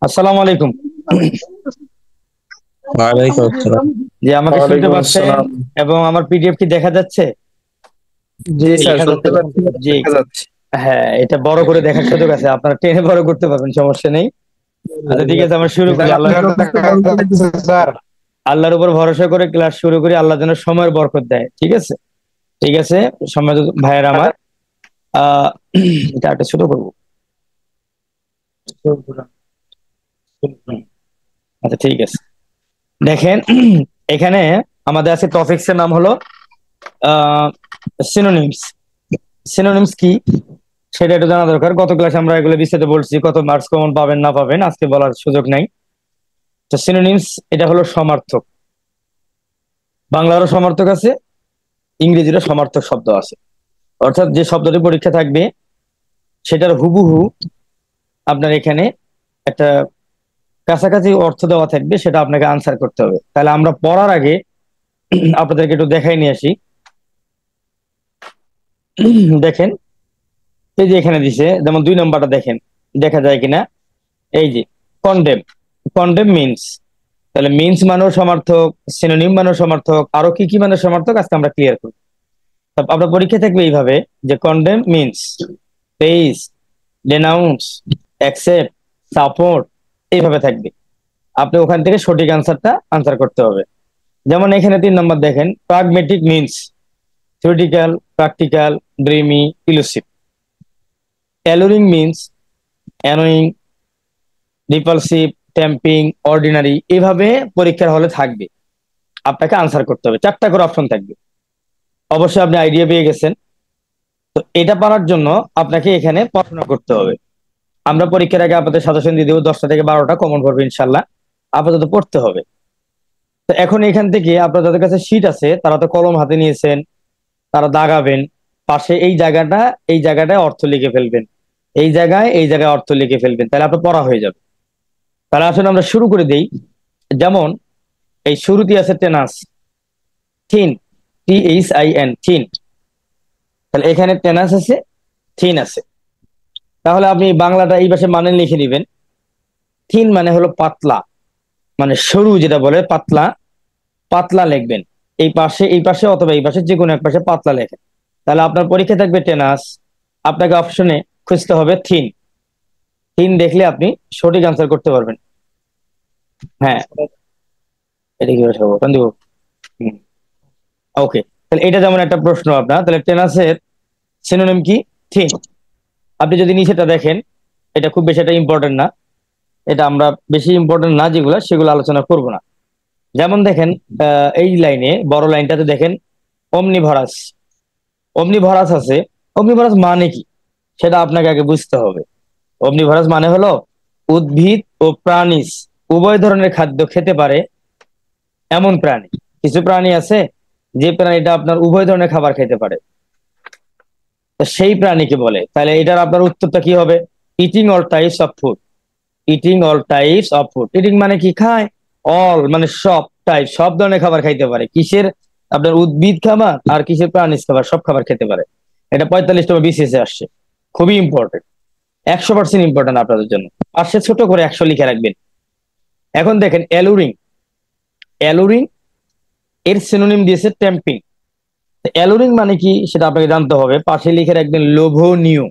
আসসালামু আলাইকুম। ওয়ালাইকুম আসসালাম। জি, আমাকে শুনতে ওয়ালাইকুম পাচ্ছেন আসসালাম। এবং আমার পিডিএফ কি দেখা যাচ্ছে? জি স্যার, লেখা শুনতে যাচ্ছে? পাচ্ছি, জি, দেখা যাচ্ছে। হ্যাঁ, এটা বড় করে দেখার সুযোগ আছে, আপনারা টেনে বড় করতে পারবেন, সমস্যা নেই। আচ্ছা, ঠিক আছে, আমরা শুরু করি। স্যার, আপনাকেও দেখা যাচ্ছে স্যার। আল্লাহর উপর ভরসা করে ক্লাস শুরু করি, আল্লাহ যেন সময়ের বরকত দেয়। ঠিক আছে, ঠিক আছে, সম্মানিত ভাইয়ের আমার, আহ এটা একটা ছোট করবো। আচ্ছা, ঠিক আছে, দেখেন এখানে আমাদের আছে টপিক্স এর নাম হলো সিনোনিমস। সিনোনিমস কি সেটা একটু জানা দরকার। গত ক্লাসে আমরা এগুলো বিস্তারিত বলছি, কত মার্কস কমন পাবেন না পাবেন আজকে বলার সুযোগ নাই। তো সিনোনিমস এটা হলো সমার্থক। বাংলারও সমার্থক আছে, ইংরেজিরও সমার্থক শব্দ আছে। অর্থাৎ যে শব্দটি পরীক্ষা থাকবে সেটার হুবহু আপনার এখানে একটা কাছাকাছি অর্থ দেওয়া থাকবে, সেটা আপনাকে আনসার করতে হবে। তাহলে আমরা পড়ার আগে আপনাদেরকে একটু দেখাই নিয়ে আসি। দেখেন, এই যে এখানে দিছে, যেমন 2 নম্বরটা দেখেন, দেখা যায় কিনা। এই যে কন্ডেম, কন্ডেম মিন্স, তাহলে মিন্স মানেও সমার্থক, সিনোনিম মানেও সমার্থক, আরো কি কি মানের সমার্থক আজকে আমরা ক্লিয়ার করব। আপনার পরীক্ষা থাকবে এইভাবে যে কন্ডেম মিন্স পেইজ, ডেনাউন্স, অ্যাকসেপ্ট, সাপোর্ট, এইভাবে থাকবে। আপনি ওখান থেকে সঠিক আনসারটা আনসার করতে হবে। যেমন এখানে 3 নম্বর দেখেন, pragmatic means theoretical, practical, dreamy, elusive. Alluring means annoying, repulsive, tempting, ordinary. এভাবে পরীক্ষার হলে থাকবে, আপনাকে আনসার করতে হবে। 4টা করে অপশন থাকবে। অবশ্যই আপনি আইডিয়া পেয়ে গেছেন। তো এটা পারার জন্য আপনাকে এখানে পড়াশোনা করতে হবে। আমরা পরীক্ষার আগে আপনাদের সাজেশন দিয়ে দেবো, 10টা থেকে 12টা কমন করবে ইনশাল্লাহ। আপাতত পড়তে হবে। তো এখন এখান থেকে আপনার যাদের কাছে শীট আছে তারা তো কলম হাতে নিয়েছেন, তারা দাগাবেন। পাশে এই জায়গাটায় অর্থ লিখে ফেলবেন, এই জায়গায় অর্থ লিখে ফেলবেন, তাহলে আপনার পড়া হয়ে যাবে। তাহলে আসলে আমরা শুরু করে দেই। যেমন এই শুরুতে আছে টেনাস, থিন, THIN, থিন। তাহলে এখানে টেনাস আছে, থিন আছে। তাহলে আপনি বাংলাটা এই পাশে মানে লিখে দিবেন। থিন মানে হলো পাতলা, মানে সরু, যেটা বলে পাতলা, পাতলা লিখবেন। এই পাশে অথবা এই পাশে যে কোনো এক পাশে পাতলা লেখেন। তাহলে আপনার পরীক্ষা থাকবে টেনাস, আপনাকে অপশনে খুঁজতে হবে থিন। থিন দেখলে আপনি সঠিক আনসার করতে পারবেন। হ্যাঁ, এটা কি দিব। ওকে, তাহলে এটা যেমন একটা প্রশ্ন আপনার, তাহলে টেনাসের সিনোনিম কি? থিন। আপনি যদি নিচেটা দেখেন, এটা খুব বেশি একটা ইম্পর্টেন্ট না, এটা আমরা বেশি ইম্পর্টেন্ট না যেগুলো সেগুলো আলোচনা করব না। যেমন দেখেন, এই লাইনে বড় লাইনটাতে দেখেন অমনিভরাস, অমনিভরাস আছে। অমনিভরাস মানে কি সেটা আপনাকে আগে বুঝতে হবে। অমনিভরাস মানে হলো উদ্ভিদ ও প্রাণীজ উভয় ধরনের খাদ্য খেতে পারে এমন প্রাণী। কিছু প্রাণী আছে যে প্রাণীটা আপনার উভয় ধরনের খাবার খেতে পারে, তো সেই প্রাণীকে বলে। তাহলে এটার আপনার উত্তরটা কি হবে? Eating all types of food. Eating all types of food, eating মানে কি? খায়। অল মানে সব, টাইপ সব ধরনের খাবার খাইতে পারে। কিসের? আপনার উদ্ভিদ খাবার আর কিসের? প্রাণীজ খাবার, সব খাবার খেতে পারে। এটা 45তম BCS এ আসছে, খুবই ইম্পর্টেন্ট, 100% ইম্পর্টেন্ট আপনাদের জন্য। পাশে ছোট করে 100 লিখে রাখবেন। এখন দেখেন অ্যালুরিং, অ্যালুরিং এর সিনোনিম দিয়েছে টেম্পিং। অ্যালুরিং মানে কি সেটা আপনাকে জানতে হবে। পাশে লিখে রাখবেন লোভনীয়।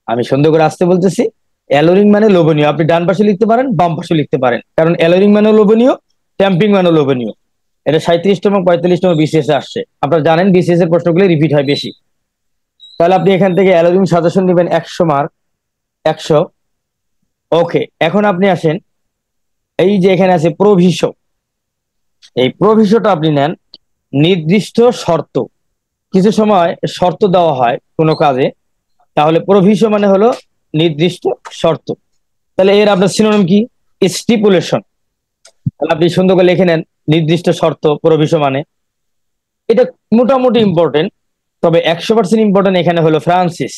আমি সুন্দর করে আসতে বলতেছি, অ্যালোরিং মানে লোভনীয়। আপনি ডান পাশে লিখতে পারেন, বাম পাশে লিখতে পারেন, কারণ অ্যালোরিং মানে লোভনীয়, ট্যাম্পিং মানে লোভনীয়। এটা 37তম এবং 45তম BCS এ আসছে। আপনারা জানেন BCS এর প্রশ্নগুলো রিপিট হয় বেশি। তাহলে আপনি এখান থেকে অ্যালোরিং সাজেশন দিবেন 100 মার্ক, 100। ওকে, এখন আপনি আসেন, এই যে এখানে আছে প্রভিস, এই প্রভিসটা আপনি নেন নির্দিষ্ট শর্ত। কিছু সময় শর্ত দেওয়া হয় কোনো কাজে, তাহলে প্রভিস মানে হলো নির্দিষ্ট শর্ত। তাহলে এর আপনার সিনোনিম কি? স্টিপুলেশন। তাহলে আপনি সুন্দর করে লিখে নেন নির্দিষ্ট শর্ত, প্রভিস মানে। এটা মোটামুটি ইম্পর্টেন্ট, তবে 100% ইম্পর্টেন্ট এখানে হলো ফ্রান্সিস।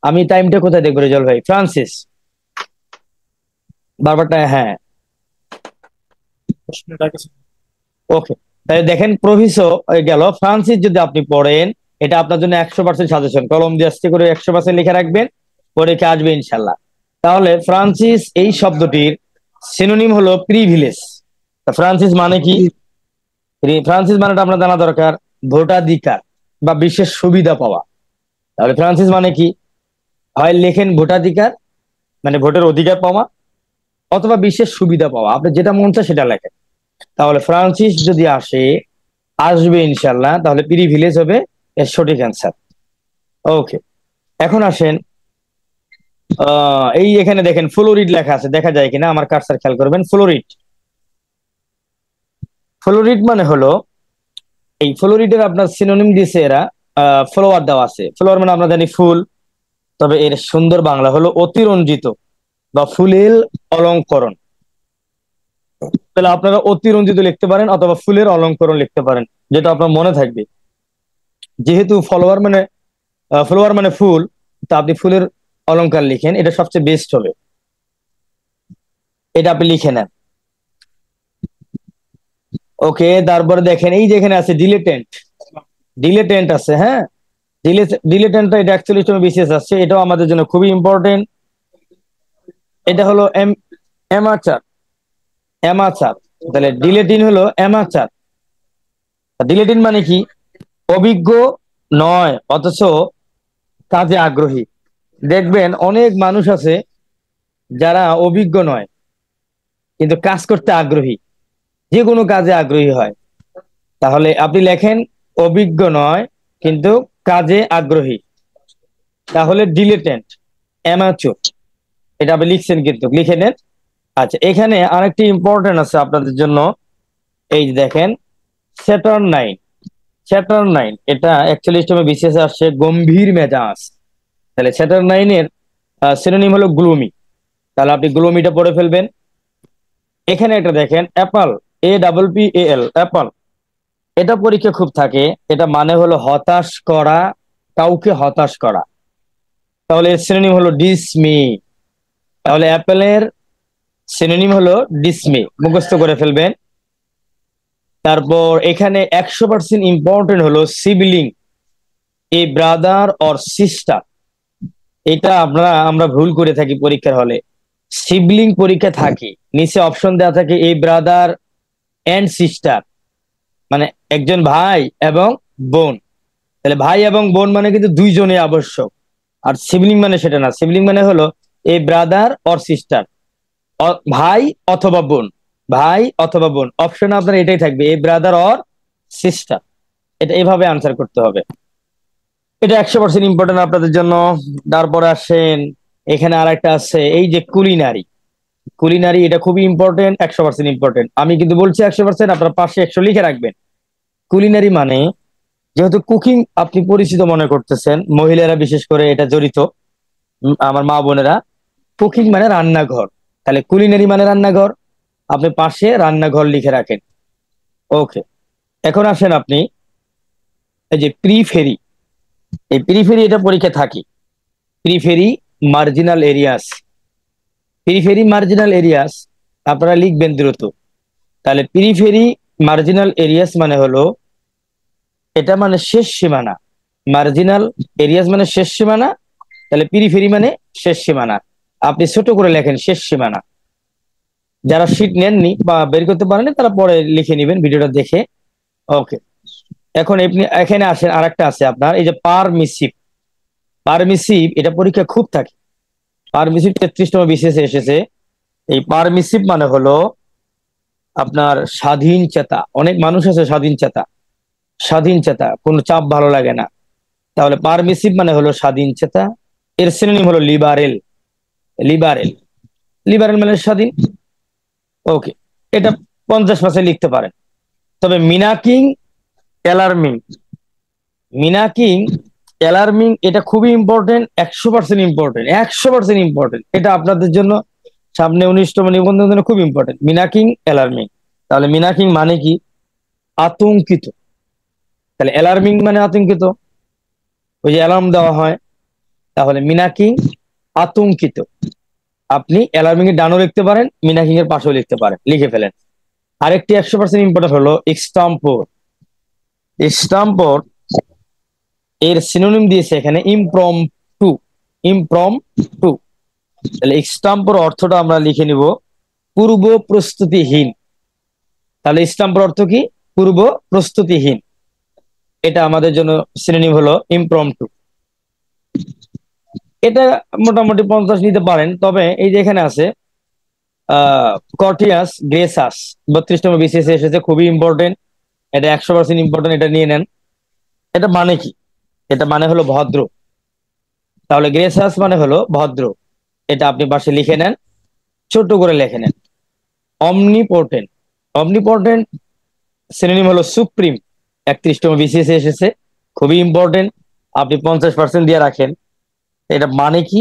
আমি টাইমটা কোথায় দেখবো রেজল ভাই? ফ্রান্সিস, বারবারটা, হ্যাঁ। ওকে, তাহলে দেখেন প্রভিসো গেল, ফ্রান্সিস যদি আপনি পড়েন, এটা আপনার জন্য 100% সাজেশন। কলম দিয়ে আসতে করে 100% লিখে রাখবেন, পরীক্ষা আসবে ইনশাল্লাহ। তাহলে ফ্রান্সিস এই শব্দটির সিনোনিম হলো প্রিভিলেজ। ফ্রান্সিস মানে কি? ফ্রান্সিস মানেটা আপনার জানা দরকার, ভোটাধিকার বা বিশেষ সুবিধা পাওয়া। তাহলে ফ্রান্সিস মানে কি? হয় লেখেন ভোটাধিকার মানে ভোটের অধিকার পাওয়া, অথবা বিশেষ সুবিধা পাওয়া, আপনি যেটা মন চায় সেটা লেখেন। তাহলে ফ্রান্সিস যদি আসবে ইনশাল্লাহ, তাহলে প্রিভিলেজ হবে এর সঠিক অ্যান্সার। ওকে, এখন আসেন এই এখানে দেখেন ফ্লোরিড লেখা আছে, দেখা যায় কিনা আমার কার্সার খেয়াল করবেন। ফ্লোরিড, ফ্লোরিড মানে হলো, এই ফ্লোরিডের আপনার সিনোনিম দিয়েছে এরা, ফ্লোয়ার দেওয়া আছে। ফ্লোয়ার মানে আমরা জানি ফুল, তবে এর সুন্দর বাংলা হলো অতিরঞ্জিত বা ফুলের অলঙ্করণ। তাহলে আপনারা অতিরঞ্জিত লিখতে পারেন অথবা ফুলের অলঙ্করণ লিখতে পারেন, যেটা আপনার মনে থাকবে। যেহেতু ফ্লোয়ার মানে ফুল, তা আপনি ফুলের অলংকার লিখেন, এটা সবচেয়ে বেস্ট হবে, এটা আপনি লিখে নেন। ওকে, তারপরে দেখেন এই যেখানে আছে ডিলেটেন্ট, ডিলেটেন্ট আছে, হ্যাঁ, ডিলেটেন্টটা এটা অ্যাকচুয়ালি বিশেষ আসছে, এটাও আমাদের জন্য খুবই ইম্পর্টেন্ট। এটা হলো অ্যামাচার, অ্যামাচার। তাহলে ডিলেটিন হলো অ্যামাচার। ডিলেটিন মানে কি? অভিজ্ঞ নয় অথচ কাজে আগ্রহী। দেখবেন অনেক মানুষ আছে যারা অভিজ্ঞ নয় কিন্তু কাজ করতে আগ্রহী, যে কোনো কাজে আগ্রহী হয়। তাহলে আপনি লেখেন অভিজ্ঞ নয় কিন্তু কাজে আগ্রহী, তাহলে ডিলেটেন্ট, অ্যামাচুর, এটা আপনি লিখছেন কিন্তু লিখে নেন। আচ্ছা, এখানে আরেকটি ইম্পর্টেন্ট আছে আপনাদের জন্য, এই যে দেখেন স্যাটারনাইন, স্যাটারনাইন এটা অ্যাকচুয়ালি বিশেষ আসছে গম্ভীর মেজাজ। তাহলে স্যাটারনাইনের সিনোনিম হলো গ্লুমি, তাহলে আপনি গ্লুমিটা পড়ে ফেলবেন। এখানে একটা দেখেন অ্যাপল, APPAL, অ্যাপল, এটা পরীক্ষা খুব থাকে, এটা মানে হলো হতাশ করা, কাউকে হতাশ করা। তাহলে এর সিনোনিম হলো ডিসমি, তাহলে অ্যাপেলের সিনোনিম হলো ডিসমি, মুখস্থ করে ফেলবেন। তারপর এখানে 100% ইম্পর্টেন্ট হলো sibling, A brother or sister. এটা আমরা ভুল করে থাকি পরীক্ষার হলে। সিবলিং পরীক্ষা থাকে, নিচে অপশন দেওয়া থাকে এ ব্রাদার এন্ড সিস্টার, মানে একজন ভাই এবং বোন। তাহলে ভাই এবং বোন মানে কিন্তু দুইজনে আবশ্যক। আর সিবলিং মানে সেটা না, সিবলিং মানে হলো এ ব্রাদার অর সিস্টার, ভাই অথবা বোন, ভাই অথবা বোন, অপশন আপনার এটাই থাকবে, এ ব্রাদার অর সিস্টার। এটা এভাবে আনসার করতে হবে, এটা 100% ইম্পর্টেন্ট আপনাদের জন্য। তারপরে আসেন এখানে আর একটা আছে, এই যে কুলিনারি, কুলিনারি এটা খুবই ইম্পর্টেন্ট, 100% ইম্পর্টেন্ট। আমি কিন্তু বলছি 100%, আপনার পাশে 100 লিখে রাখবেন। কুলিনারি মানে, যেহেতু কুকিং আপনি পরিচিত মনে করতেছেন, মহিলারা বিশেষ করে এটা জড়িত, আমার মা বোনেরা, কুকিং মানে রান্নাঘর, তাহলে কুলিনারি মানে রান্নাঘর, আপনি পাশে রান্নাঘর লিখে রাখেন। ওকে, এখন আসেন আপনি এই যে প্রিফেরি, এই প্রিফেরি এটা পরীক্ষা থাকে, প্রিফেরি মার্জিনাল এরিয়াস, প্রিফেরি মার্জিনাল এরিয়াস আপনারা লিখবেন দ্রুত। তাহলে প্রিফেরি মার্জিনাল এরিয়াস মানে হলো, এটা মানে শেষ সীমানা, মার্জিনাল এরিয়াস মানে শেষ সীমানা, তাহলে পিরিফেরি মানে শেষ সীমানা। আপনি ছোট করে লেখেন শেষ সীমানা। যারা শীট নেননি বা বের করতে পারেননি তারা পরে লিখে নেবেন ভিডিওটা দেখে। ওকে, এখন আপনি এখানে আসেন, আরেকটা আছে আপনার এই যে পারমিসিভ, পারমিসিভ এটা পরীক্ষা খুব থাকে, পারমিসিভ 33তম বিশেষে এসেছে। এই পারমিসিভ মানে হলো আপনার স্বাধীন চেতা, অনেক মানুষ আছে স্বাধীন চেতা, স্বাধীন চেতা, কোনো চাপ ভালো লাগে না, তাহলে পারমিসিভ মানে হলো স্বাধীন চেতা। এর সিনোনিম হলো লিবারেল, লিবারেল, লিবারেল মানে স্বাধীন। ওকে, এটা 50% লিখতে পারেন। তবে মিনাকিং, অ্যালার্মিং, মিনাকিং, অ্যালার্মিং এটা খুবই ইম্পর্টেন্ট, 100% ইম্পর্টেন্ট, 100% ইম্পর্টেন্ট, এটা আপনাদের জন্য সামনে 19তম নিবন্ধনের জন্য খুব ইম্পর্টেন্ট, মিনাকিং অ্যালার্মিং। তাহলে মিনাকিং মানে কি? আতঙ্কিত, তাহলে অ্যালার্মিং মানে আতঙ্কিত, ওই যে অ্যালার্ম দেওয়া হয়, তাহলে মিনাকিং আতঙ্কিত। আপনি অ্যালার্মিং এর ডানও লিখতে পারেন, মিনাকিং এর পাশেও লিখতে পারেন, লিখে ফেলেন। আরেকটি 100% ইম্পর্টেন্ট হলো এক্সটাম্পোর, এক্সটাম্পোর এর সিনোনিম দিয়েছে এখানে ইমপ্রম্পটু, ইমপ্রম্পটু, তাহলে এক্সটাম্পর অর্থটা আমরা লিখে নিব পূর্ব প্রস্তুতিহীন। তাহলে এক্সটাম্পর অর্থ কি? পূর্ব প্রস্তুতিহীন। এটা আমাদের জন্য সিনোনিম হলো ইমপ্রম্পটু। এটা মোটামুটি 50 নিতে পারেন। তবে এই যে এখানে আছে কর্টিয়াস গ্রেসাস 32তম বিসিএস এসেছে, খুবই ইম্পর্টেন্ট। এটা 100% ইম্পর্টেন্ট, এটা নিয়ে নেন। এটা মানে কি? এটা মানে হলো ভদ্র। তাহলে গ্রেসাস মানে হলো ভদ্র, এটা আপনি পাশে লিখে নেন, ছোট করে লিখে নেন। অমনিপোর্টেন্ট, অমনিপোর্টেন্ট সিনোনিম হলো সুপ্রিম, 31তম বিসিএস এসেছে, খুবই ইম্পর্টেন্ট। আপনি 50% দিয়ে রাখেন। এটা মানে কি?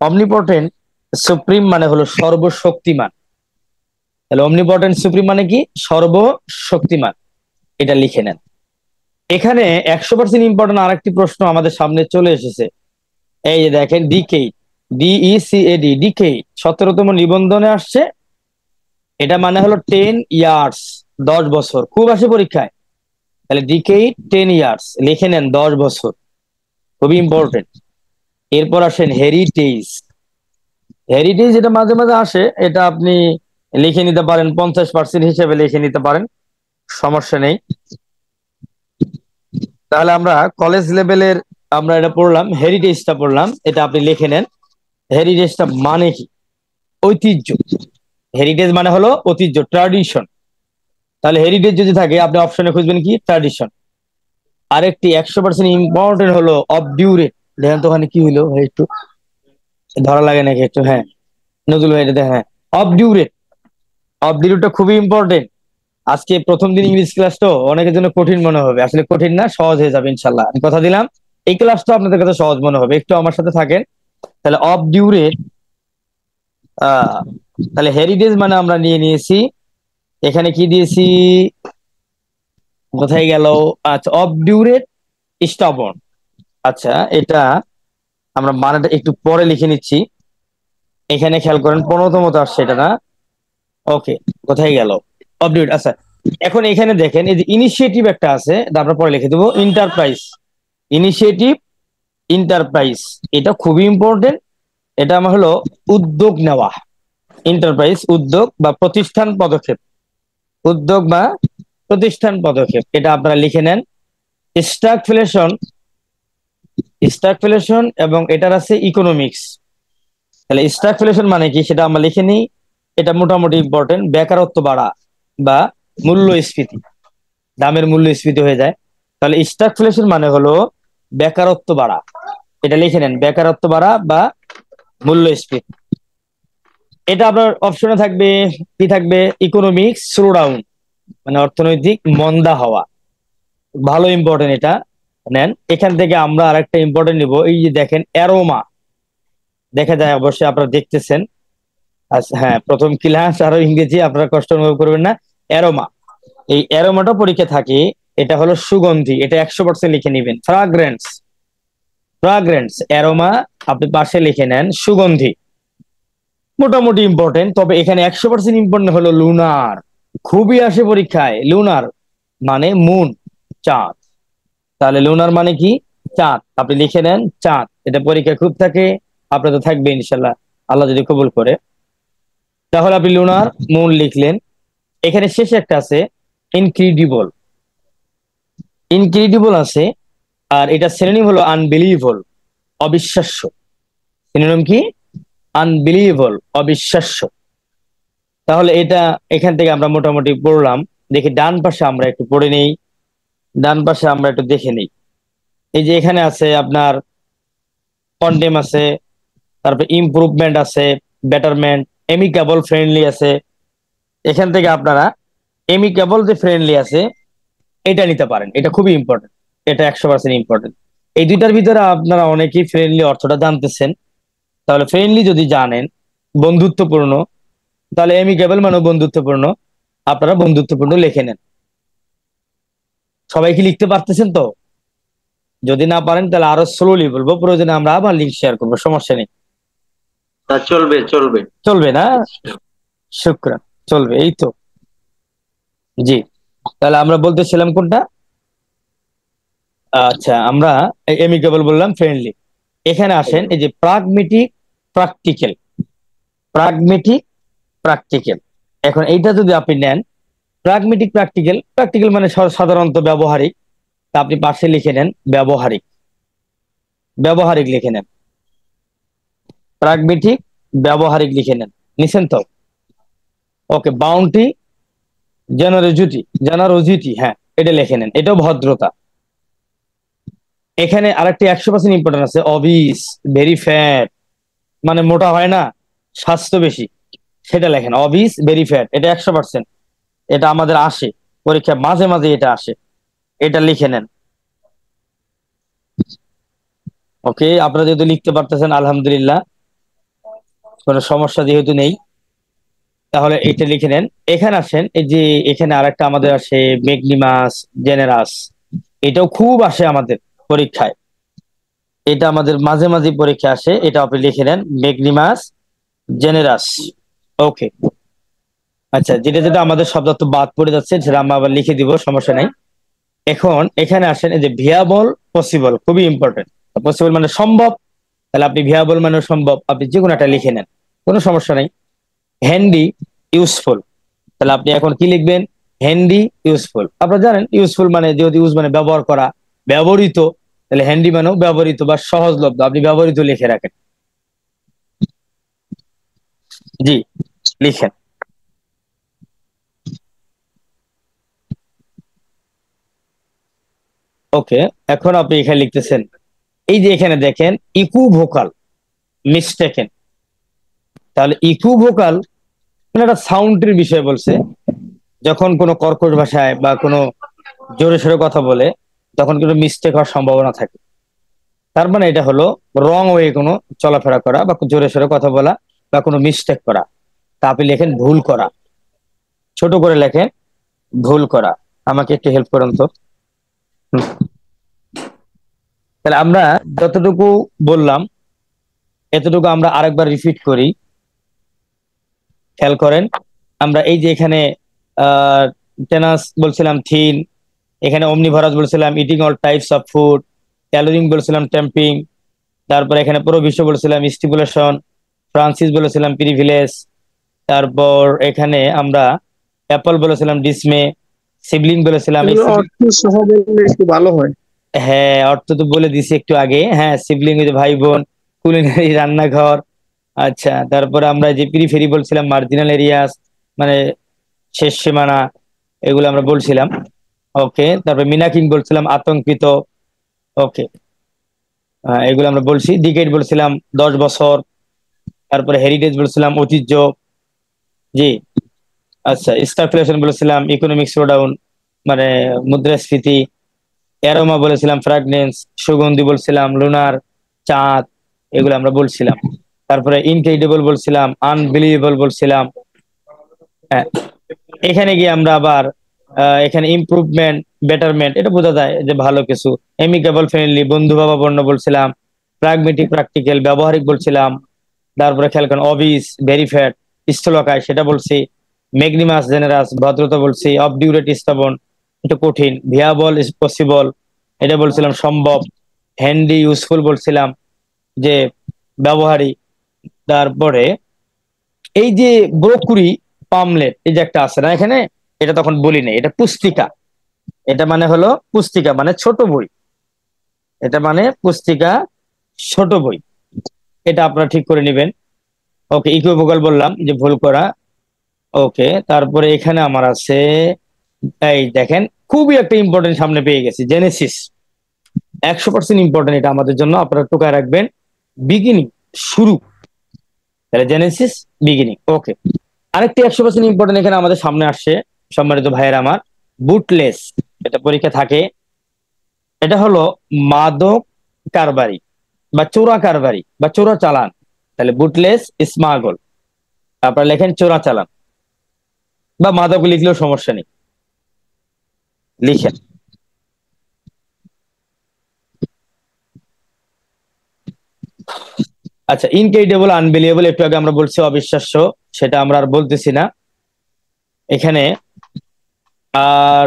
অমনিপোর্টেন্ট সুপ্রিম মানে হলো সর্বশক্তিমান। তাহলে অমনিপটেন্ট সুপ্রিম মানে কি? সর্বশক্তিমান, এটা লিখে নেন। এখানে 100% ইম্পর্টেন্ট আরেকটি প্রশ্ন আমাদের সামনে চলে এসেছে। এই যে দেখেন, ডিকেইড, DECAD, ডিকেইড 17তম নিবন্ধনে আসছে। এটা মানে হলো 10 ইয়ার্স, 10 বছর, খুব আসে পরীক্ষায়। তাহলে ডিকেইড 10 ইয়ার্স লিখে নেন, 10 বছর, খুবই ইম্পর্টেন্ট। এরপর আসেন হেরিটেজ। হেরিটেজ এটা মাঝে মাঝে আসে, এটা আপনি লিখে নিতে পারেন, 50% হিসেবে লিখে নিতে পারেন, সমস্যা নেই। তাহলে আমরা কলেজ লেভেলের আমরা এটা পড়লাম, হেরিটেজটা পড়লাম, এটা আপনি লিখে নেন। হেরিটেজটা মানে কি? ঐতিহ্য। হেরিটেজ মানে হলো ঐতিহ্য, ট্র্যাডিশন। তাহলে হেরিটেজ যদি থাকে আপনি অপশনে খুঁজবেন কি? ট্র্যাডিশন। আরেকটি 100% ইম্পর্টেন্ট হলো অবডিউরেট। দেখেন তো ওখানে কি হইলো ভাই, একটু ধরা লাগে নাকি একটু? হ্যাঁ, নজরুল ভাই, এটা দেখেন, হ্যাঁ, অবডিউরেট। অবডিউরেটটা খুবই ইম্পর্টেন্ট। আজকে প্রথম দিন ইংলিশ ক্লাস তো অনেকের জন্য কঠিন মনে হবে, আসলে কঠিন না, সহজ হয়ে যাবে ইনশাল্লাহ, আমি কথা দিলাম। এই ক্লাসটা আপনাদের কাছে সহজ মনে হবে, একটু আমার সাথে থাকেন। তাহলে অবডিউরেট, তাহলে হেরিটেজ মানে আমরা নিয়ে নিয়েছি, এখানে কি দিয়েছি? কোথায় গেল? আচ্ছা, অবডিউরেট স্টাবর্ন। আচ্ছা, এটা আমরা মানেটা একটু পরে লিখে নিচ্ছি। এখানে খেয়াল করেন, 15তম তো আসছে এটা না? ওকে, কোথায় গেল অবডিউরেট? আচ্ছা, এখন এখানে দেখেন, এই যে ইনিশিয়েটিভ একটা আছে, এটা আমরা পরে লিখে দেবো, ইন্টারপ্রাইজ। ইনিশিয়েটিভ, ইন্টারপ্রাইজ, এটা খুবই ইম্পর্টেন্ট। এটা আমার হলো উদ্যোগ নেওয়া। এন্টারপ্রাইজ উদ্যোগ বা প্রতিষ্ঠান পদক্ষেপ, উদ্যোগ বা প্রতিষ্ঠান পদক্ষেপ, এটা আপনারা লিখে নেন। স্ট্রাকফ্লেশন, স্ট্রাকফ্লেশন এবং এটার আছে ইকোনমিক্স। তাহলে স্ট্রাকফ্লেশন মানে কি সেটা আমরা লিখে নিই, এটা মোটামুটি ইম্পর্টেন্ট। বেকারত্ব বাড়া বা মূল্যস্ফীতি, দামের মূল্যস্ফীতি হয়ে যায়। তাহলে স্ট্রাকফ্লেশন মানে হলো বেকারত্ব বাড়া, এটা লিখে নেন, বেকারত্ব বাড়া বা মূল্যস্ফীতি। এটা আপনার অপশনে থাকবে, কি থাকবে? ইকোনমিক্স স্লো ডাউন, মানে অর্থনৈতিক মন্দা হওয়া, ভালো ইম্পর্টেন্ট, এটা নেন। এখান থেকে আমরা আরেকটা ইম্পর্টেন্ট নিব, এই যে দেখেন অ্যারোমা, দেখা যায় অবশ্যই আপনারা দেখতেছেন। আচ্ছা, হ্যাঁ, প্রথম ক্লাস আরো ইংরেজি, আপনারা কষ্ট অনুভব করবেন না। অ্যারোমা, এই অ্যারোমাটা পরীক্ষা থাকে, এটা হলো সুগন্ধি, এটা 100% লিখে নিবেন। ফ্রাগ্রেন্স, ফ্রাগ্রেন্স, অ্যারোমা আপনি পাশে লিখে নেন, সুগন্ধি, মোটামুটি ইম্পর্টেন্ট। তবে এখানে 100% ইম্পর্টেন্ট হলো লুনার, খুবই আসে পরীক্ষায়। লুনার মানে মুন, চাঁদ। তাহলে লুনার মানে কি? চাঁদ, আপনি লিখে নেন চাঁদ, এটা পরীক্ষা খুব থাকে, আপনার তো থাকবে ইনশাল্লাহ, আল্লাহ যদি কবুল করে। তাহলে আপনি লুনার, মুন লিখলেন। এখানে শেষে একটা আছে ইনক্রেডিবল, ইনক্রেডিবল আছে। আর এটা সিনোনিম হলো আনবিলিভেবল, অবিশ্বাস্য। সিনোনিম কি? আনবিলিভেবল, অবিশ্বাস্য। তাহলে এটা এখান থেকে আমরা মোটামুটি পড়লাম। দেখি ডান পাশে আমরা একটু পড়ে নেই, ডান পাশে আমরা একটু দেখে নিই। এই যে এখানে আছে আপনার কন্ডেম আছে, তারপর ইমপ্রুভমেন্ট আছে, বেটারমেন্ট, এমিকেবল, ফ্রেন্ডলি আছে। এখান থেকে আপনারা এমিকেবল যে ফ্রেন্ডলি আছে এটা নিতে পারেন, এটা খুবই ইম্পর্টেন্ট, এটা 100% ইম্পর্টেন্ট। এই দুইটার ভিতরে আপনারা অনেকেই ফ্রেন্ডলি অর্থটা জানতেছেন। তাহলে ফ্রেন্ডলি যদি জানেন বন্ধুত্বপূর্ণ, তাহলে এমিকেবল মানে বন্ধুত্বপূর্ণ, আপনারা বন্ধুত্বপূর্ণ লিখে নেন। সবাই কি লিখতে পারতেছেন তো? যদি না পারেন তাহলে আরো স্লোলি বলবো, প্রয়োজনে আমরা আবার লিঙ্ক শেয়ার করবো, সমস্যা নেই। চলবে চলবে। চলবে না? শুক্রান, চলবে, এই তো। জি, তাহলে আমরা বলতেছিলাম কোনটা? আচ্ছা, আমরা এমিকেবল বললাম, ফ্রেন্ডলি। এখানে আসেন, এই যে প্রাগমেটিক প্র্যাকটিক্যাল, প্রাগমেটিক, প্র্যাকটিক্যাল। এখন এইটা যদি আপনি নেন, প্রাগমেটিক প্র্যাকটিক্যাল, প্র্যাকটিক্যাল মানে সাধারণত ব্যবহারিক, তা আপনি পাশে লিখে নেন ব্যবহারিক, ব্যবহারিক লিখে নেন, প্রাগমেটিক ব্যবহারিক লিখে নেন, নিছেন তো? ওকে, বাউন্টি, জেনারোজিটি, জেনারোজিটি, হ্যাঁ এটা লিখে নেন, এটাও ভদ্রতা। এখানে আরেকটি 100% ইম্পর্টেন্ট আছে, অবিস, ভেরি ফ্যাট, মানে মোটা হয় না, স্বাস্থ্য বেশি, সেটা লেখেন, অবিস ভেরি ফ্যাট, এটা 100%, এটা আমাদের আসে পরীক্ষা মাঝে মাঝে, এটা আসে, এটা লিখে নেন। ওকে, আপনারা যেহেতু লিখতে পারতেছেন আলহামদুলিল্লাহ, কোনো সমস্যা যেহেতু নেই, তাহলে এটা লিখে নেন। এখানে আসেন, এই যে এখানে আরেকটা আমাদের আসে ম্যাগনিমাস জেনেরাস, এটাও খুব আসে আমাদের পরীক্ষায়, এটা আমাদের মাঝে মাঝে পরীক্ষা আসে, এটা আপনি লিখে নেন ম্যাগনিমাস জেনেরাস। ওকে, আচ্ছা, যেটা যেটা আমাদের শব্দার্থ বাদ পড়ে যাচ্ছে সেটা আমরা আবার লিখে দিব, সমস্যা নাই। এখন এখানে আসেন, এই যে ভিয়াবল, পসিবল, খুবই ইম্পর্টেন্ট। পসিবল মানে সম্ভব, তাহলে আপনি ভিয়াবল মানে সম্ভব, আপনি যে কোনো একটা লিখে নেন, কোনো সমস্যা নেই। হ্যান্ডি, ইউজফুল, তাহলে আপনি এখন কি লিখবেন? Handy useful. আপনারা জানেন ইউজফুল মানে, যেহেতু ইউজ মানে ব্যবহার করা, ব্যবহৃত, তাহলে হ্যান্ডি মানেও ব্যবহৃত বা সহজলভ্য, আপনি ব্যবহৃত লিখে রাখেন। জি, লিখেন। ওকে, এখন আপনি এখানে লিখতেছেন, এই যে এখানে দেখেন ইকু ভোকাল মিস্টেকেন, তাহলে ইকু ভোকাল মানে একটা সাউন্ডের বিষয় বলছে, যখন কোনো কর্কশ ভাষায় বা কোনো জোরে সোরে কথা বলে তখন কিন্তু মিস্টেক হওয়ার সম্ভাবনা থাকে। তার মানে এটা হলো রং ওয়ে কোনো চলাফেরা করা বা জোরে সোরে কথা বলা বা কোনো মিস্টেক করা, তা আপনি লেখেন ভুল করা, ছোট করে লেখেন ভুল করা। আমাকে একটু হেল্প করুন তো। হুম। তাহলে আমরা যতটুকু বললাম এতটুকু আমরা আরেকবার রিপিট করি, খেয়াল করেন। আমরা এই যে এখানে টেনাস বলছিলাম থিন, এখানে অমনিভরাস বলছিলাম eating all types of food, ট্যালোরিং বলছিলাম টেম্পিং, তারপর এখানে প্রোভিশো বলছিলাম স্টিপুলেশন, ফ্রান্সিস বলেছিলাম প্রিভিলেজ, তারপর এখানে আমরা অ্যাপল বলেছিলাম ডিসমে, সিবলিং বলেছিলাম এই এগুলো অর্থ সহ বললে একটু ভালো হয়। হ্যাঁ অর্থ তো বলে দিছি একটু আগে, হ্যাঁ সিবলিং ওই যে ভাই বোন, কুলিনারি রান্নাঘর। আচ্ছা, তারপরে আমরা যে প্রিফেরি বলছিলাম মার্জিনাল এরিয়াস, মানে শেষ সীমানা, এগুলো আমরা বলছিলাম। ওকে, তারপরে মিনাকিং বলছিলাম আতঙ্কিত। ওকে, এগুলো আমরা বলছি। ডিকেড বলছিলাম 10 বছর, তারপরে হেরিটেজ বলছিলাম ঐতিহ্য। জি, আচ্ছা, স্টারফ্লেশন বলেছিলাম ইকোনমিক স্লোডাউন, মানে মুদ্রাস্ফীতি। অ্যারোমা বলেছিলাম ফ্র্যাগনেন্স, সুগন্ধি বলছিলাম লুনার, চাঁদ, এগুলো আমরা বলছিলাম। তারপরে ইনক্রেডিবল বলছিলাম, আনবিলিভেবল বলছিলাম। হ্যাঁ, এখানে গিয়ে আমরা আবার এখানে ইমপ্রুভমেন্ট, বেটারমেন্ট, এটা বোঝা যায় যে ভালো কিছু। এমিকেবল, ফ্রেন্ডলি, বন্ধু ভাবাপন্ন বলছিলাম। প্রাগমেটিক, প্র্যাকটিক্যাল, ব্যবহারিক বলছিলাম। তারপরে খেয়াল করেন অবিস, ভেরিফ্যাট, স্থূলকায়, সেটা বলছি। ম্যাগনিমাস জেনারাস, ভদ্রতা বলছি। অবডিউরেট, স্থাবন, এটা কঠিন। ভিয়াবল ইজ পসিবল, এটা বলছিলাম সম্ভব। হ্যান্ডি, ইউজফুল বলছিলাম যে ব্যবহারিক। তারপরে এই যে ব্রোকুরি, পামলেট, এই যে একটা আছে না এখানে, এটা তখন বলি নাই, এটা পুস্তিকা, এটা মানে হলো পুস্তিকা মানে ছোট বই, এটা মানে পুস্তিকা, ছোট বই, এটা আপনারা ঠিক করে নেবেন। ওকে, ইকুইভোকাল বললাম যে ভুল করা। ওকে, তারপরে এখানে আমার আছে, এই দেখেন খুবই একটা ইম্পর্টেন্ট সামনে পেয়ে গেছি, জেনেসিস, 100% ইম্পর্টেন্ট এটা আমাদের জন্য, আপনারা টোকায় রাখবেন। বিগিনিং, শুরু, তাহলে জেনেসিস, বিগিনিং। ওকে, আরেকটি 100% ইম্পর্টেন্ট এখানে আমাদের সামনে আসছে, সম্মানিত ভাইয়ের আমার, বুটলেস, এটা পরীক্ষা থাকে। এটা হলো মাদক কারবারি বা চোরা কারবারি বা চোরা চালান, তাহলে বুটলেস, স্মাগল, তারপর লেখেন চোরা চালান, বা মাদক লিখলেও সমস্যা নেই, লিখেন। আচ্ছা, ইনক্রেডিবল, আনবিলিয়েবল, একটু আগে আমরা বলছি অবিশ্বাস্য, সেটা আমরা আর বলতেছি না এখানে। আর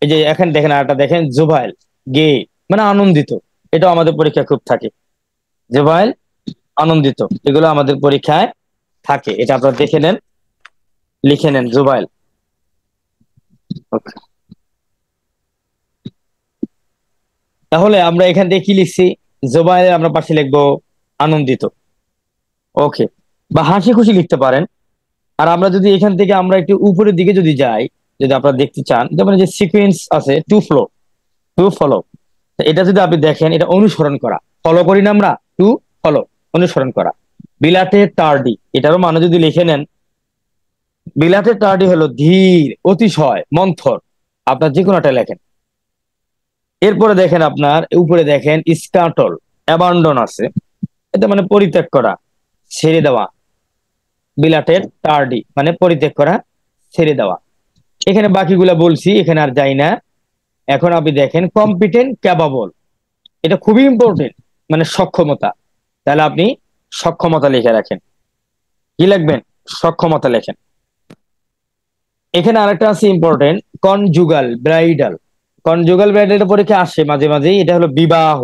এই যে এখানে দেখেন আরটা দেখেন, জুভাইল, গে, মানে আনন্দিত, এটাও আমাদের পরীক্ষা খুব থাকে, জুভাইল আনন্দিত, এগুলো আমাদের পরীক্ষায় থাকে। এটা আপনারা দেখে নেন, লিখে নেন জুবাইল। Okay. তাহলে আমরা এখান থেকে কি লিখছি? জুবাইল আমরা পাশে লিখবো আনন্দিত। ওকে, বা হাসি খুশি লিখতে পারেন। আর আমরা যদি এখান থেকে আমরা একটু উপরের দিকে যদি যাই, যদি আপনারা দেখতে চান, যেমন যে সিকোয়েন্স আছে টু ফলো, এটা যদি আপনি দেখেন, এটা অনুসরণ করা, ফলো করি না আমরা, টু ফলো, অনুসরণ করা। বিলাতে টার্ডি, এটারও মানে যদি লিখে নেন, বিলাতে টার্ডি হলো ধীর, অতিশয়, মন্থর, আপনার যে কোনোটা লেখেন। এরপরে দেখেন আপনার উপরে দেখেন স্কাটল, অ্যাবান্ডন আছে, এটা মানে পরিত্যাগ করা, ছেড়ে দেওয়া। বিলাটেড টার্ডি মানে পরিত্যাগ করা, ছেড়ে দেওয়া। এখানে বাকিগুলা বলছি, এখানে আর যাই না। এখন আপনি দেখেন কম্পিটেন্ট ক্যাপাবল, এটা খুবই ইম্পর্টেন্ট, মানে সক্ষমতা। তাহলে আপনি সক্ষমতা লিখে রাখেন। কি লিখবেন? সক্ষমতা লেখেন। এখানে আরেকটা আছে important, conjugal bridal. Conjugal bridal পরীক্ষা আসে মাঝে মাঝেই, এটা হলো বিবাহ,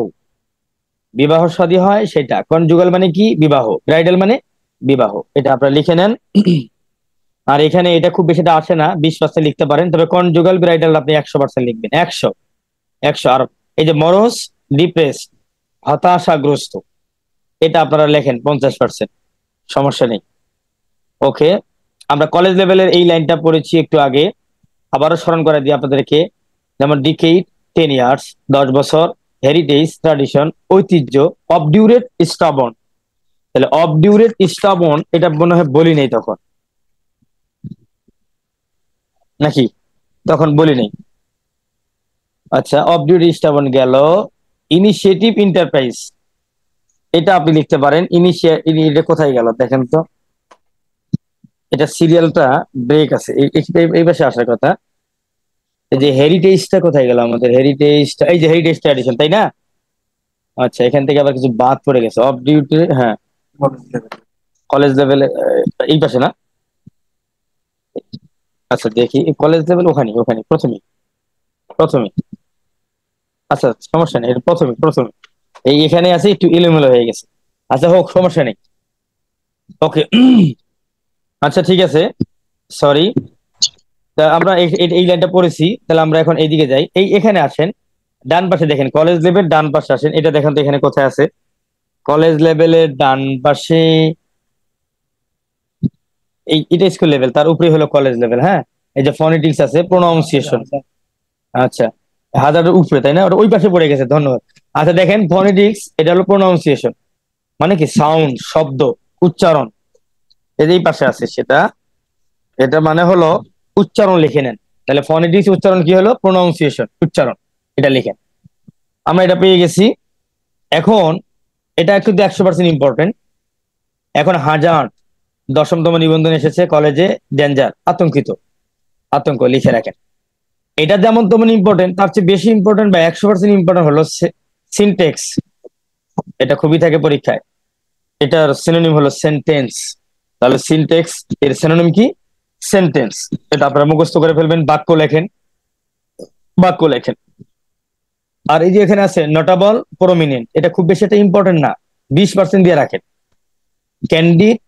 বিবাহ শাদী হয় সেটা। কনজুগাল মানে কি? বিবাহ। ব্রাইডাল মানে বিবাহ। এটা আপনারা লিখে নেন। আর এখানে এটা খুব বেশিটা আসে না, 20% লিখতে পারেন, তবে কনজুগাল ব্রাইডাল আপনি 100% লিখবেন। 100। আর এই যে মরস, ডিপ্রেস, হতাশাগ্রস্ত, এটা আপনারা লেখেন 50%, সমস্যা নেই। ওকে, আমরা কলেজ লেভেলের এই লাইনটা পড়েছি একটু আগে, আবারও স্মরণ করে দিই আপনাদেরকে। যেমন ডিকেইড 10 ইয়ার্স, 10 বছর। হেরিটেজ, ট্র্যাডিশন, ঐতিহ্য। অবডিউরেট, স্টাবন, তাহলে অবডিউরেট স্টাবন এটা মনে হয় বলি নেই তখন, নাকি? তখন বলি নেই। আচ্ছা, অবডিউরেট স্টাবন গেল। ইনিশিয়েটিভ এন্টারপ্রাইজ, এটা আপনি লিখতে পারেন। এটা কোথায় গেল দেখেন তো, এটা সিরিয়ালটা ব্রেক আছে, এই পাশে আসার কথা। এই যে হেরিটেজটা কোথায় গেল আমাদের? হেরিটেজটা এই যে হেরিটেজ ট্র্যাডিশন, তাই না? আচ্ছা, এখান থেকে আবার কিছু বাদ পড়ে গেছে। অফ ডিউটি, হ্যাঁ, কলেজ লেভেলে, এই পাশে না? আচ্ছা দেখি, কলেজ লেভেল ওখানে ওখানে প্রথমে প্রথমে। আচ্ছা, সমস্যা নেই, এটা প্রথমে প্রথমে এই এখানে আছে, একটু এলোমেলো হয়ে গেছে। আচ্ছা হোক, সমস্যা নেই। ওকে। আচ্ছা ঠিক আছে, সরি। তা আমরা এই লাইনটা পড়েছি, তাহলে আমরা এখন এইদিকে যাই। এখানে আসেন, ডান পাশে দেখেন, কলেজ লেভেল ডান পাশে আসেন। এটা দেখেন তো এখানে কোথায় আছে? কলেজ লেভেলের ডান পাশে, এটা স্কুল লেভেল, তার উপরে হলো কলেজ লেভেল। হ্যাঁ, এই যে ফনেটিক্স আছে, প্রোনাউন্সিয়েশন। আচ্ছা, হাজারের উপরে, তাই না? ওটা ওই পাশে পড়ে গেছে, ধন্যবাদ। আচ্ছা দেখেন, ফনেটিক্স এটা হলো প্রোনাউন্সিয়েশন, মানে কি? সাউন্ড, শব্দ, উচ্চারণ। এই পাশে আছে সেটা, এটা মানে হলো উচ্চারণ, লিখে নেন। তাহলে ফনেটিক্স উচ্চারণ কি হলো? প্রোনাউন্সিয়েশন, উচ্চারণ, এটা লিখেন। আমরা এটা পেয়ে গেছি। এখন এটা কিন্তু 100% ইম্পর্টেন্ট। এখন হাজার, 10তম নিবন্ধন এসেছে কলেজে, ডেঞ্জার, আতঙ্কিত, আতঙ্ক, লিখে রাখেন। এটা যেমন তেমন ইম্পর্টেন্ট, তার চেয়ে বেশি ইম্পর্টেন্ট বা 100% ইম্পর্টেন্ট হলো সিনটেক্স। এটা খুবই থাকে পরীক্ষায়। এটার সিনোনিম হলো সেন্টেন্স। তাহলে সিনটেক্স এর সিনোনিম কি? সেন্টেন্স। এটা আপনারা মুখস্থ করে ফেলবেন। বাক্য লেখেন, বাক্য লেখেন। আর এই যে এখানে আছে নোটেবল, প্রমিনেন্ট, এটা খুব বেশি একটা ইম্পর্টেন্ট না, 20% দিয়ে রাখেন। ক্যান্ডিড,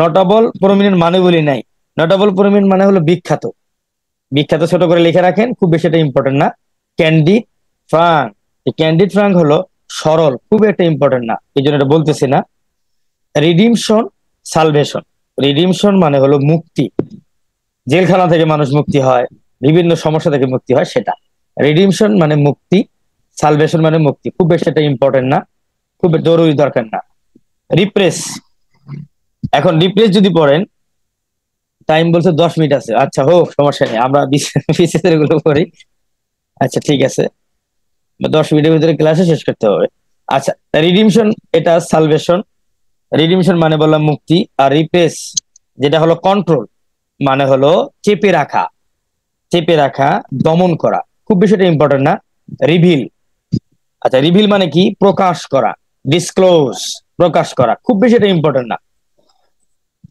নোটেবল প্রমিনেন্ট মানে বলি নাই, নোটেবল প্রমিনেন্ট মানে হলো বিখ্যাত, বিখ্যাত ছোট করে লিখে রাখেন, খুব বেশি একটা ইম্পর্টেন্ট না। ক্যান্ডিড ফ্রাঙ্ক, ক্যান্ডিড ফ্রাঙ্ক হলো সরল, খুব একটা ইম্পর্টেন্ট না, এই জন্য এটা বলতেছি না। রিডিমশন, সালভেশন, রিডিমশন মানে হলো মুক্তি, জেলখানা থেকে মানুষ মুক্তি হয়, বিভিন্ন সমস্যা থেকে মুক্তি হয়, সেটা রিডিমশন মানে মুক্তি। সালভেশন মানে মুক্তি, খুব বেশি একটা ইম্পর্টেন্ট না, খুব জরুরি দরকার না। রিপ্রেস, এখন রিপ্রেস যদি পড়েন, টাইম বলছে 10 মিনিট আছে। আচ্ছা হোক, সমস্যা নেই, আমরা বিশেষ গুলো করি। আচ্ছা ঠিক আছে, 10 মিনিটের ভিতরে ক্লাসে শেষ করতে হবে। আচ্ছা, রিডিমশন এটা সালভেশন, রিডিমশন মানে বললাম মুক্তি। আর রিপ্রেস যেটা হলো কন্ট্রোল, মানে হলো চেপে রাখা, চেপে রাখা, দমন করা, খুব বেশি এটা ইম্পর্টেন্ট না। রিভিল, আচ্ছা রিভিল মানে কি? প্রকাশ করা, ডিসক্লোজ, প্রকাশ করা, খুব বেশি এটা ইম্পর্টেন্ট না।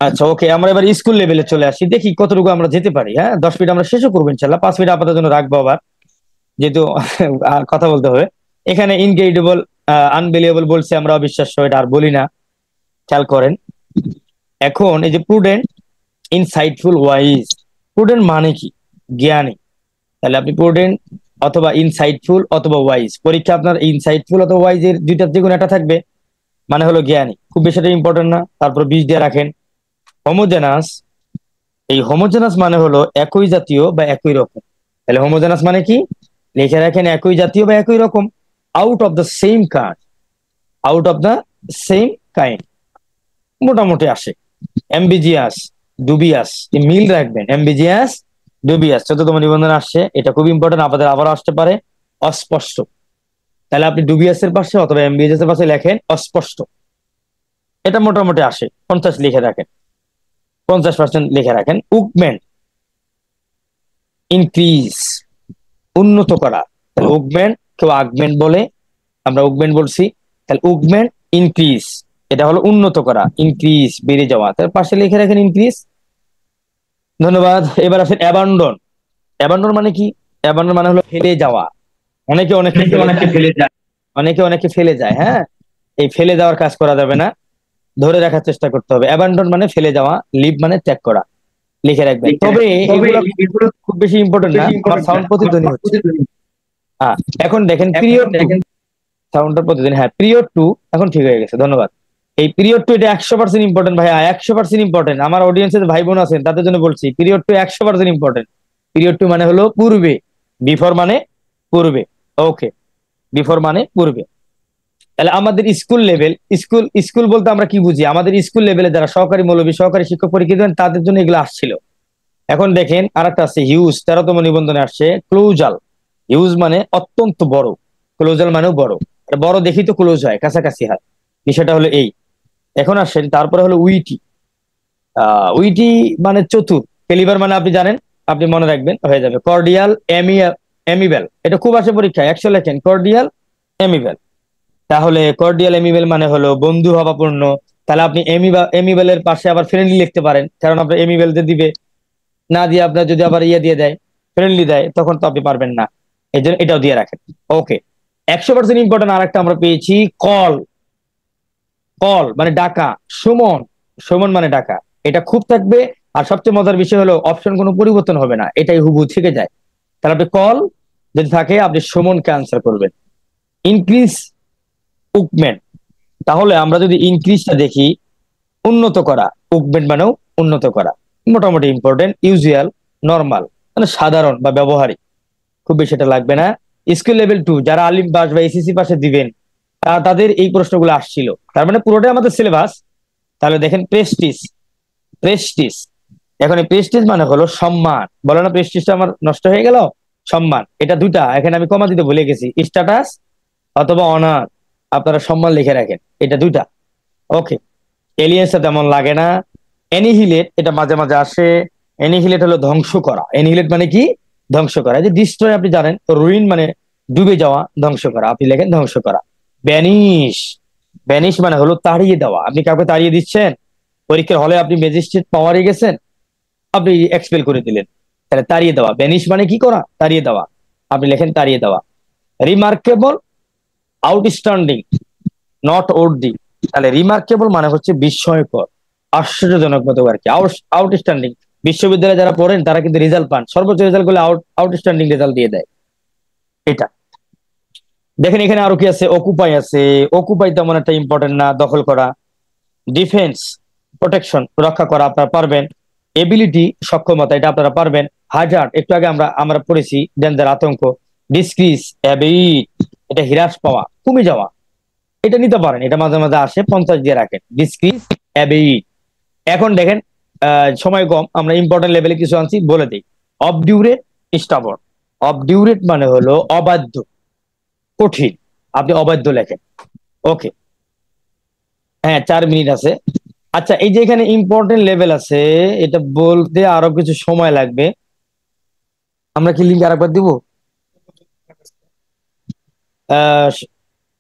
আচ্ছা ওকে, আমরা এবার স্কুল লেভেলে চলে আসি, দেখি কতটুকু আমরা যেতে পারি। হ্যাঁ, 10 মিনিট আমরা শেষও করবো ইনশাল্লাহ, 5 মিনিট আপনাদের জন্য রাখবো আবার, যেহেতু কথা বলতে হবে। এখানে ইনক্রেডিবল, আনবিলিয়েবল বলছে আমরা, অবিশ্বাস্য, এটা আর বলি না। খেয়াল করেন। এখন এই যে প্রুডেন্ট, ইনসাইটফুল, ওয়াইজ। প্রুডেন্ট মানে কি? জ্ঞানী। তাহলে আপনি প্রুডেন্ট অথবা ইনসাইটফুল অথবা ওয়াইজ, পরীক্ষা আপনার ইনসাইটফুল অথবা ওয়াইজ এর দুইটার যে কোনো একটা থাকবে, মানে হলো জ্ঞানী। খুব বেশি ইম্পর্টেন্ট না। তারপর 20 দিয়ে রাখেন। হোমোজেনাস, এই হোমোজেনাস মানে হলো একই জাতীয় বা একই রকম। তাহলে হোমোজেনাস মানে কি? লিখে রাখেন একই জাতীয় বা একই রকম। Out of the same kind, out of the same kind মোটামুটি আসে। অ্যাম্বিজিয়াস, ডুবিয়াস, মিল রাখবেন। অ্যাম্বিজিয়াস, ডুবিয়াস 14তম নিবন্ধন আসছে, এটা খুব ইম্পর্টেন্ট, আপনাদের আবার আসতে পারে। অস্পষ্ট, তাহলে আপনি ডুবিয়াস এর পাশে অথবা অ্যাম্বিজিয়াস এর পাশে লেখেন অস্পষ্ট। এটা মোটামুটি আসে, 50 লিখে রাখেন, 50% লিখে রাখেন। উগমেন্ট, ইনক্রিজ, উন্নত করা। তাহলে উগমেন্ট, কেউ আগমেন্ট বলে, আমরা উগমেন্ট বলছি। তাহলে উগমেন্ট, ইনক্রিজ, এটা হলো উন্নত করা। ইনক্রিজ, বেড়ে যাওয়া, তার পাশে লিখে রাখেন ইনক্রিজ। ধন্যবাদ। এবার আসেন অ্যাবান্ডন। অ্যাবান্ডন মানে কি? অ্যাবান্ডন মানে হলো ফেলে যাওয়া। অনেকে অনেকে ফেলে যায়, অনেকে অনেকে ফেলে যায়। হ্যাঁ, এই ফেলে যাওয়ার কাজ করা যাবে না, ধরে রাখার চেষ্টা করতে হবে। অ্যাবান্ডন মানে ফেলে যাওয়া, লিভ মানে ত্যাগ করা। লিখে রাখবেন। তবে এগুলো খুব বেশি ইম্পর্টেন্ট না। আমার সাউন্ড প্রতিধ্বনি হচ্ছে। হ্যাঁ, এখন দেখেন পিরিয়ড, সাউন্ডটা প্রতিদিন। হ্যাঁ, পিরিয়ড টু এখন ঠিক হয়ে গেছে, ধন্যবাদ। এই পিরিয়ড টু এটা 100% ইম্পর্টেন্ট ভাইয়া, 100% ইম্পর্টেন্ট। আমার অডিয়েন্সে ভাই বোন আছেন তাদের জন্য বলছি, period two 100% important. Period two মানে হলো পূর্বে, বিফোর মানে পূর্বে। ওকে, বিফোর মানে পূর্বে। তাহলে আমাদের স্কুল লেভেল, স্কুল স্কুল বলতে আমরা কি বুঝি? আমাদের স্কুল লেভেলে যারা সহকারী মৌলবী, সহকারী শিক্ষক পরীক্ষা দেন, তাদের জন্য এগুলো আসছিল। এখন দেখেন আরেকটা আছে হিউজ, 13তম নিবন্ধনে আসছে ক্লোজাল। হিউজ মানে অত্যন্ত বড়, ক্লোজাল মানেও বড়। বড় দেখি তো ক্লোজ হয়, কাছাকাছি হয়। বিষয়টা হলো এই। এখন আসেন তারপরে হলো উইটি। উইটি মানে চতুর। ক্যালিবার মানে আপনি জানেন, আপনি মনে রাখবেন, হয়ে যাবে। কর্ডিয়াল, এমিবেল, এটা খুব আসে পরীক্ষায়, 100 লেখেন কর্ডিয়াল, এমিবেল। তাহলে কর্ডিয়াল, এমিবেল মানে হলো বন্ধু ভাবাপূর্ণ। তাহলে আপনি এমিবেলের পাশে আবার ফ্রেন্ডলি লিখতে পারেন, কারণ আপনার এমিবেল দিয়ে দিবে, না দিয়ে আপনার যদি আবার ইয়ে দিয়ে দেয়, ফ্রেন্ডলি দেয়, তখন তো আপনি পারবেন না। এই জন্য এটাও দিয়ে রাখেন। ওকে, 100% ইম্পর্টেন্ট আর একটা আমরা পেয়েছি, কল। কল মানে ডাকা। সুমন, সুমন মানে ডাকা। এটা খুব থাকবে। আর সবচেয়ে মজার বিষয় হলো অপশন কোনো পরিবর্তন হবে না, এটাই হুবহু থেকে যায়। তাহলে আপনি কল যদি থাকে, আপনি সুমনকে আনসার করবেন। ইনক্রিজ, উগমেন্ট। তাহলে আমরা যদি ইনক্রিজটা দেখি, উন্নত করা। উগমেন্ট মানেও উন্নত করা। মোটামুটি ইম্পর্টেন্ট। ইউজুয়াল, নর্মাল মানে সাধারণ বা ব্যবহারিক, খুব বেশি এটা লাগবে না। স্কুল লেভেল টু যারা আলিম পাস বা এসএসসি পাশে দিবেন, তাদের এই প্রশ্নগুলো আসছিল, তার মানে পুরোটাই আমাদের সিলেবাস। তাহলে দেখেন প্রেস্টিজ, প্রেস্টিজ। এখন এই প্রেস্টিজ মানে হলো সম্মান। বলো না প্রেস্টিজটা আমার নষ্ট হয়ে গেল। সম্মান, এটা দুটা, এখানে আমি কমা দিতে ভুলে গেছি। স্ট্যাটাস অথবা অনার, আপনারা সম্মান লিখে রাখেন, এটা দুইটা। ওকে, এলিয়েন্সটা তেমন লাগে না। অ্যানিহিলেট, এটা মাঝে মাঝে আসে। অ্যানিহিলেট হলো ধ্বংস করা। অ্যানিহিলেট মানে কি? ধ্বংস করা। এই যে ডিস্ট্রয় আপনি জানেন, রুইন মানে ডুবে যাওয়া, ধ্বংস করা, আপনি লেখেন ধ্বংস করা। ব্যানিশ, ব্যানিশ মানে হলো তাড়িয়ে দেওয়া। আপনি কাউকে তাড়িয়ে দিচ্ছেন, পরীক্ষার হলে আপনি ম্যাজিস্ট্রেট পাওয়ারে গেছেন, আপনি এক্সপেল করে দিলেন, তাহলে তাড়িয়ে দেওয়া। ব্যানিশ মানে কি করা? তাড়িয়ে দেওয়া, আপনি লেখেন তাড়িয়ে দেওয়া। Remarkable, outstanding, not worthy. তাহলে রিমার্কেবল মানে হচ্ছে বিস্ময়কর, আশ্চর্যজনক মতো আর কি। আউটস্ট্যান্ডিং, বিশ্ববিদ্যালয়ে যারা পড়েন তারা কিন্তু রেজাল্ট পান, সর্বোচ্চ রেজাল্ট করলে আউটস্ট্যান্ডিং রেজাল্ট দিয়ে দেয়। এটা দেখেন এখানে আরো কি আছে, অকুপাই আছে। অকুপাই তেমন একটা ইম্পর্টেন্ট না, দখল করা। ডিফেন্স, প্রোটেকশন, রক্ষা করা, আপনারা পারবেন। এবিলিটি, সক্ষমতা, এটা আপনারা পারবেন। হাজার্ড, একটু আগে আমরা আমরা পড়েছি, ডেঞ্জার, আতঙ্ক। ডিসক্রিজ, অ্যাবিট, এটা হ্রাস পাওয়া, কমে যাওয়া, এটা নিতে পারেন, এটা মাঝে মাঝে আসে, 50 দিয়ে রাখেন। ডিসক্রিজ, অ্যাবিট। এখন দেখেন সময় কম, আমরা ইম্পর্টেন্ট লেভেলে কিছু আনছি, বলে দিই। অবডিউরেট, স্টাবর্ন। অবডিউরেট মানে হলো অবাধ্য, কঠিন, আপনি অবাধ্য লেখেন। ওকে, হ্যাঁ 4 মিনিট আছে। আচ্ছা, এই যে এখানে ইম্পর্টেন্ট লেভেল আছে, এটা বলতে আরো কিছু সময় লাগবে। আমরা কি লিঙ্ক আরেকবার দিব? আহ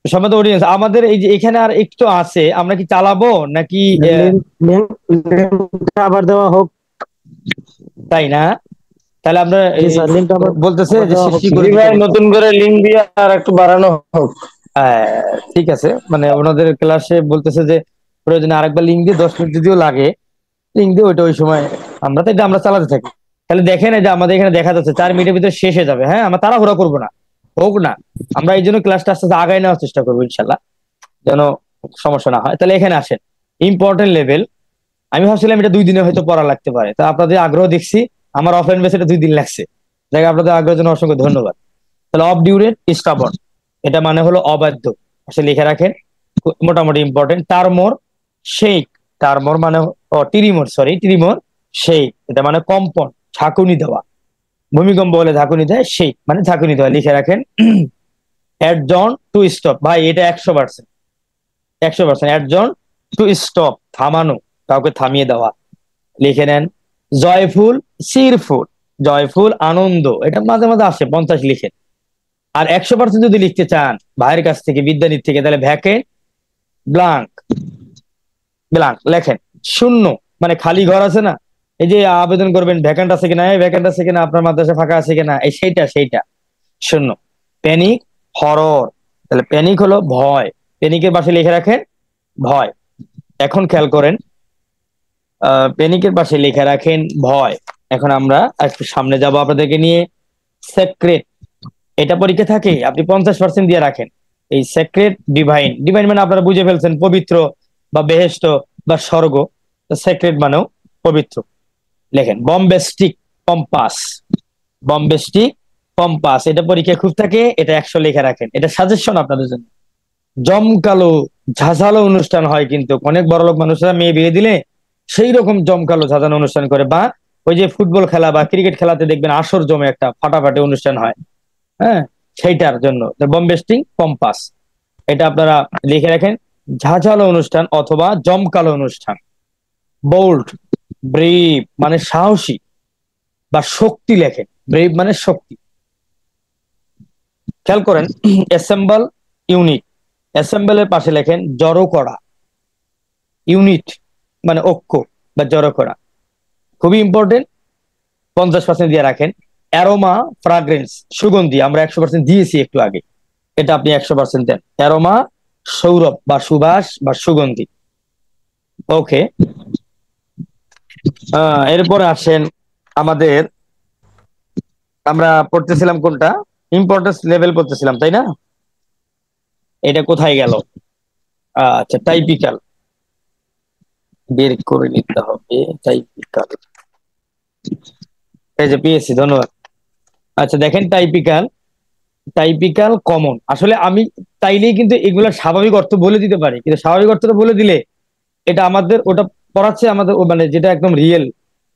সম্মত অডিয়েন্স, আমাদের এই যে এখানে আর একটু আছে, আমরা কি চালাবো নাকি? আবার দেওয়া হোক। তাই না? তাহলে আমরা জি স্যার, লিংকটা আবার বলতেছে যে দেওয়া হোক। সৃষ্টি করে জি দিতে ভাই, বলছে। নতুন করে লিঙ্ক দিয়ে আর একটু বাড়ানো হোক। ঠিক আছে, মানে ওনাদের ক্লাসে বলতেছে যে প্রয়োজনে আরেকবার লিঙ্ক দিয়ে 10 মিনিট যদিও লাগে, লিঙ্ক দিয়ে ওইটা ওই সময় আমরা চালাতে থাকি। তাহলে দেখেন এই যে আমাদের এখানে দেখা যাচ্ছে 4 মিনিটের ভিতরে শেষ হয়ে যাবে। হ্যাঁ, আমরা তাড়াহুড়া করবো না, হোক না, আমরা এই জন্য ক্লাসটা আস্তে আস্তে আগায় নেওয়ার চেষ্টা করবো ইনশাল্লাহ, যেন সমস্যা না হয়। তাহলে এখানে আসেন, ইম্পর্টেন্ট লেভেল। আমি ভাবছিলাম এটা 2 দিনে হয়তো পড়া লাগতে পারে, তো আপনাদের আগ্রহ দেখছি, আমার অফলাইন বেসে এটা 2 দিন লাগছে। যাই হোক, আপনাদের আগ্রহের জন্য অসংখ্য ধন্যবাদ। তাহলে অফ ডিউরেট স্টাবন, এটা মানে হলো অবাধ্য, আসলে লিখে রাখেন, মোটামুটি ইম্পর্টেন্ট। টারমোর শেক, টারমোর মানে টিরিমোর শেক, এটা মানে কম্পন, ঝাঁকুনি দেওয়া, ভূমিকম্প বলে ঝাঁকুনি দেয়, শেক মানে ঝাঁকুনি দেওয়া, লিখে রাখেন। অ্যাডজন টু স্টপ, ভাই এটা 100%, 100% অ্যাডজন টু স্টপ, থামানো, কাউকে থামিয়ে দেওয়া, লিখে নেন। জয়ফুল চিরফুল, জয়ফুল আনন্দ, এটা মাঝে মাঝে আসে, 50 লিখেন। আর 100% যদি লিখতে চান ভাইয়ের কাছ থেকে, বিদ্যানীর থেকে, তাহলে ভ্যাকেন্ট ব্লাঙ্ক, ব্লাঙ্ক লেখেন। শূন্য মানে খালি ঘর আছে না, এই যে আবেদন করবেন ভ্যাকেন্ট আছে কিনা, এই ভ্যাকেন্ট আছে কিনা, আপনার মাদ্রাসা ফাঁকা আছে কিনা, এই সেইটা শূন্য। প্যানিক হরর, তাহলে প্যানিক হলো ভয়, প্যানিকের পাশে লিখে রাখেন ভয়। এখন খেয়াল করেন, প্যানিকের পাশে লিখে রাখেন ভয়। এখন আমরা একটু সামনে যাব আপনাদেরকে নিয়ে। সেক্রেট, এটা পরীক্ষা থাকে, আপনি 50% দিয়ে রাখেন। এই সেক্রেট ডিভাইন, ডিভাইন মানে আপনারা বুঝে ফেলছেন, পবিত্র বা বেহেশত বা স্বর্গ, সেক্রেট মানেও পবিত্র, লেখেন। বম্বেস্টিক কম্পাস, বম্বেস্টিক কম্পাস, এটা পরীক্ষায় খুব থাকে, এটা 100 লিখে রাখেন, এটা সাজেশন আপনাদের জন্য। জমকালো ঝাঁঝালো অনুষ্ঠান হয়, কিন্তু অনেক বড়লোক মানুষরা মেয়ে বিয়ে দিলে সেই রকম জমকালো ঝাঁঝানো অনুষ্ঠান করে, বা ওই যে ফুটবল খেলা বা ক্রিকেট খেলাতে দেখবেন আসর জমে একটা ফাটাফাটি অনুষ্ঠান হয়, হ্যাঁ, সেইটার জন্য বম্বেস্টিং কম্পাস, এটা আপনারা লিখে রাখেন। ঝাঁঝালো অনুষ্ঠান অথবা জমকালো অনুষ্ঠান। বোল্ড, ব্রেভ মানে সাহসী বা শক্তি, লেখেন ব্রেভ মানে শক্তি। খেয়াল করেন, অ্যাসেম্বল ইউনিট, অ্যাসেম্বলের পাশে লেখেন জড়ো করা, ইউনিট মানে ঐক্য বা জড়ো করা, খুবই ইম্পর্টেন্ট, 50% দিয়ে রাখেন। অ্যারোমা ফ্রাগ্রেন্স, সুগন্ধি, আমরা 100% দিয়েছি একটু আগে, এটা আপনি 100% দেন। অ্যারোমা সৌরভ বা সুবাস বা সুগন্ধি। ওকে, এরপরে আসেন আমাদের, আমরা পড়তেছিলাম কোনটা, ইম্পর্টেন্স লেভেল পড়তেছিলাম তাই না? এটা কোথায় গেল? আচ্ছা, টাইপিক্যাল বের করে নিতে হবে, টাইপিক্যাল, এই যে পেয়েছি, ধন্যবাদ। আচ্ছা দেখেন, টাইপিক্যাল, টাইপিক্যাল কমন, আসলে আমি চাইলেই কিন্তু এগুলা স্বাভাবিক অর্থ বলে দিতে পারি, কিন্তু স্বাভাবিক অর্থটা বলে দিলে এটা আমাদের ওটা পড়াচ্ছে আমাদের মানে যেটা একদম রিয়েল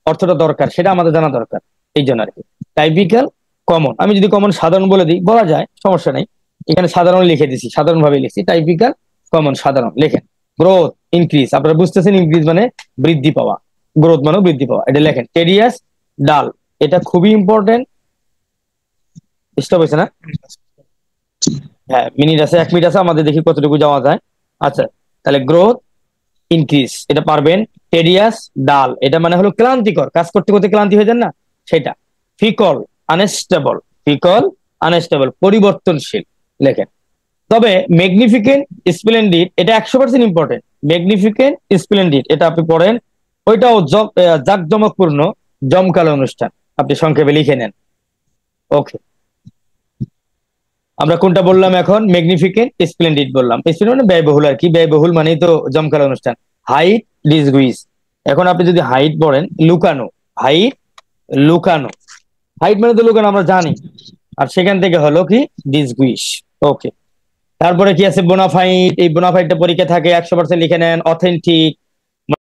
অর্থটা দরকার, সেটা আমাদের জানা দরকার, এই জন্য আর কি। টাইপিক্যাল কমন, আমি যদি কমন সাধারণ বলে দিই, বলা যায়, সমস্যা নেই, এখানে সাধারণ লিখে দিছি, সাধারণ ভাবে লিখছি। টাইপিক্যাল কমন সাধারণ লেখেন। গ্রোথ ইনক্রিজ, আপনারা বুঝতেছেন, ইনক্রিজ মানে বৃদ্ধি পাওয়া, গ্রোথ মানে বৃদ্ধি পাওয়া, এটা লেখেন। টেরিয়াস ডাল, এটা খুবই ইম্পর্টেন্ট। স্টপ হয়েছে না? হ্যাঁ, মিনিট আছে, 1 মিনিট আছে, আমাদের দেখি কতটুকু যাওয়া যায়। আচ্ছা, তাহলে গ্রোথ ইনক্রিজ এটা পারবেন। টেরিয়াস ডাল, এটা মানে হলো ক্লান্তিকর, কাজ করতে করতে ক্লান্তি হয়ে যান না, সেটা। ফিকল আনস্টেবল, ফিকল আনস্টেবল পরিবর্তনশীল, লেখেন। তবে ম্যাগনিফিকেন্ট স্প্লেন্ডিড, এটা 100% ইম্পর্টেন্ট। ম্যাগনিফিকেন্ট স্প্লেন্ডিড, এটা আপনি পড়েন, ওইটাও জাঁকজমকপূর্ণ জমকালো অনুষ্ঠান, আপনি সংক্ষেপে লিখে নেন। ওকে, আমরা কোনটা বললাম এখন? ম্যাগনিফিকেন্ট স্প্লেন্ডিড বললাম। স্প্লেন্ডিড মানে ব্যয়বহুল আর কি, ব্যয়বহুল মানেই তো জমকালো অনুষ্ঠান। হাইট ডিসগুইজ, এখন আপনি যদি হাইট পড়েন, লুকানো, হাইট লুকানো, হাইট মানে তো লুকানো আমরা জানি, আর সেখান থেকে হলো কি ডিসগুইজ। ওকে, তারপরে কি আছে? বোনাফাইড, এই বোনাফাইডটা পরীক্ষা থাকে, 100% লিখে নেন। অথেন্টিক,